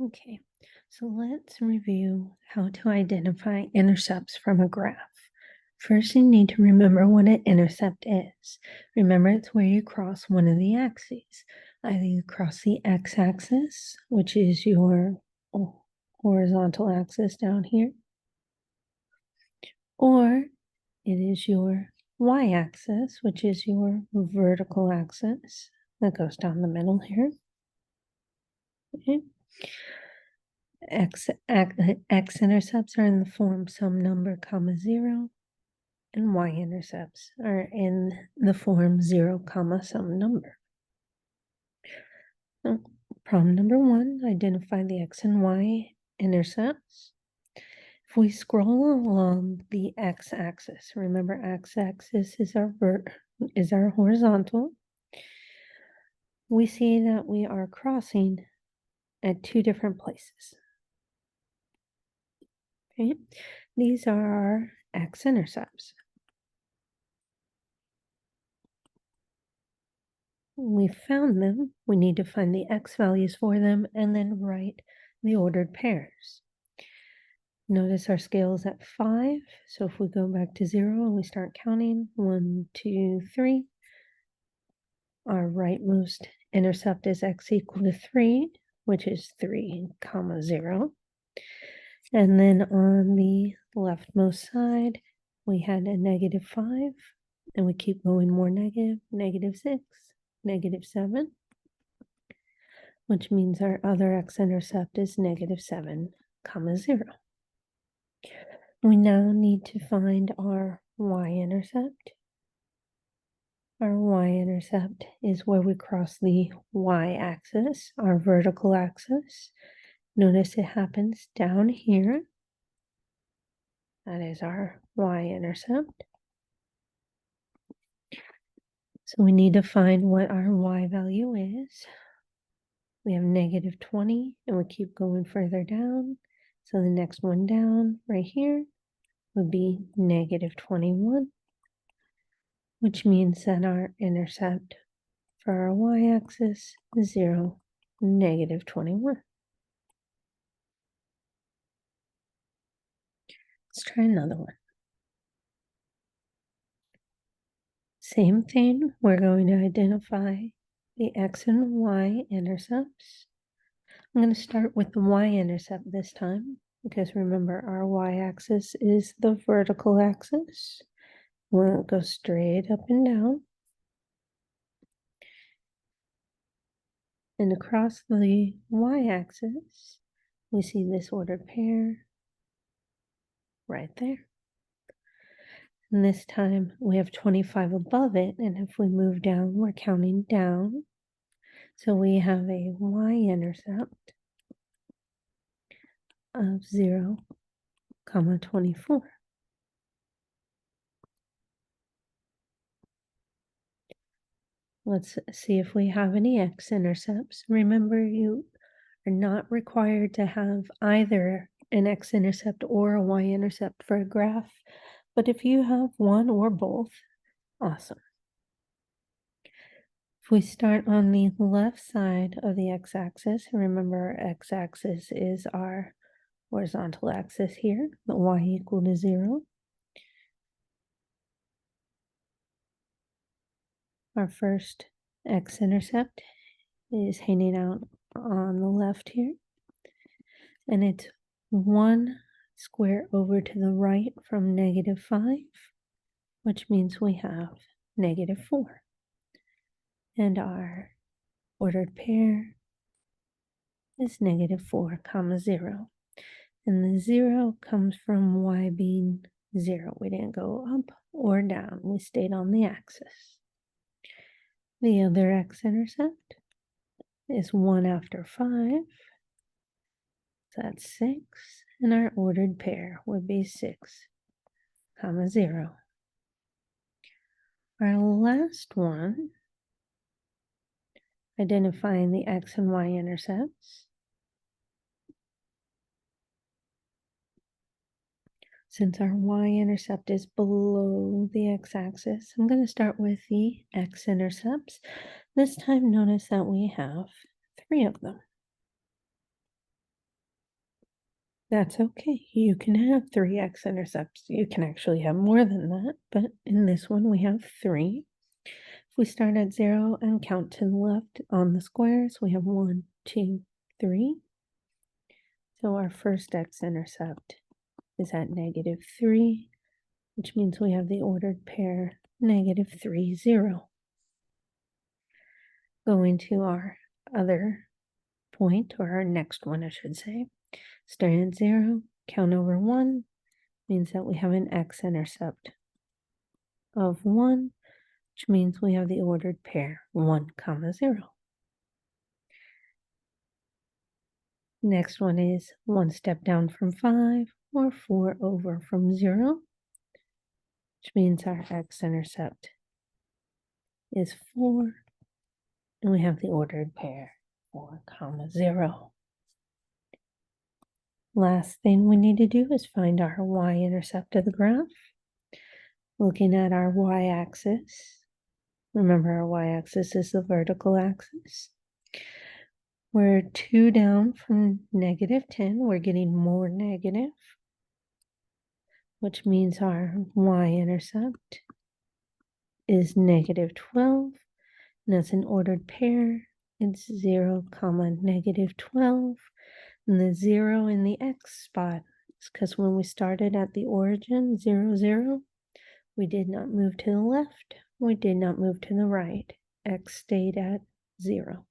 Okay, so let's review how to identify intercepts from a graph. First, you need to remember what an intercept is. Remember, it's where you cross one of the axes. Either you cross the x-axis, which is your horizontal axis down here, or it is your y-axis, which is your vertical axis that goes down the middle here. Okay. X-intercepts are in the form some number comma 0, and y-intercepts are in the form 0 comma some number. So, problem number 1, identify the x and y intercepts. If we scroll along the x-axis, remember x-axis is our horizontal, we see that we are crossing at 2 different places. Okay, these are our x-intercepts. We found them, we need to find the x values for them and then write the ordered pairs. Notice our scale is at 5, so if we go back to 0 and we start counting 1, 2, 3, our rightmost intercept is x equal to 3, which is 3 comma 0. And then on the leftmost side, we had a -5, and we keep going more negative, -6, -7, which means our other x-intercept is -7 comma 0. We now need to find our y-intercept. Our y-intercept is where we cross the y-axis, our vertical axis. Notice it happens down here. That is our y-intercept. So we need to find what our y value is. We have -20, and we keep going further down. So the next one down right here would be -21, which means that our intercept for our y-axis is 0, -21. Let's try another one. Same thing, we're going to identify the x and y intercepts. I'm going to start with the y-intercept this time, because remember our y-axis is the vertical axis. We'll go straight up and down. And across the y-axis, we see this ordered pair right there. And this time we have 25 above it, and if we move down, we're counting down. So we have a y-intercept of 0, 24. Let's see if we have any x-intercepts. Remember, you are not required to have either an x-intercept or a y-intercept for a graph, but if you have one or both, awesome. If we start on the left side of the x-axis, remember our x-axis is our horizontal axis here, the y equal to 0. Our first x-intercept is hanging out on the left here, and it's 1 square over to the right from -5, which means we have -4. And our ordered pair is -4 comma 0. And the 0 comes from y being 0. We didn't go up or down. We stayed on the axis. The other x-intercept is 1 after 5. So that's 6. And our ordered pair would be 6 comma 0. Our last one, identifying the x and y intercepts. Since our y-intercept is below the x-axis, I'm going to start with the x-intercepts. This time, notice that we have 3 of them. That's okay. You can have 3 x-intercepts. You can actually have more than that, but in this one we have 3. If we start at 0 and count to the left on the squares, we have 1, 2, 3. So our first x-intercept is at -3, which means we have the ordered pair -3, 0. Going to our other point, or our next one, I should say. Starting at 0, count over 1, means that we have an x-intercept of 1, which means we have the ordered pair 1, 0. Next one is 1 step down from 5, or 4 over from 0, which means our x-intercept is 4, and we have the ordered pair 4, 0. Last thing we need to do is find our y-intercept of the graph. Looking at our y-axis, remember our y-axis is the vertical axis. We're 2 down from -10, we're getting more negative, which means our y-intercept is -12, and that's an ordered pair. It's 0, -12, and the 0 in the x spot is because when we started at the origin, 0, 0, we did not move to the left, we did not move to the right. X stayed at 0.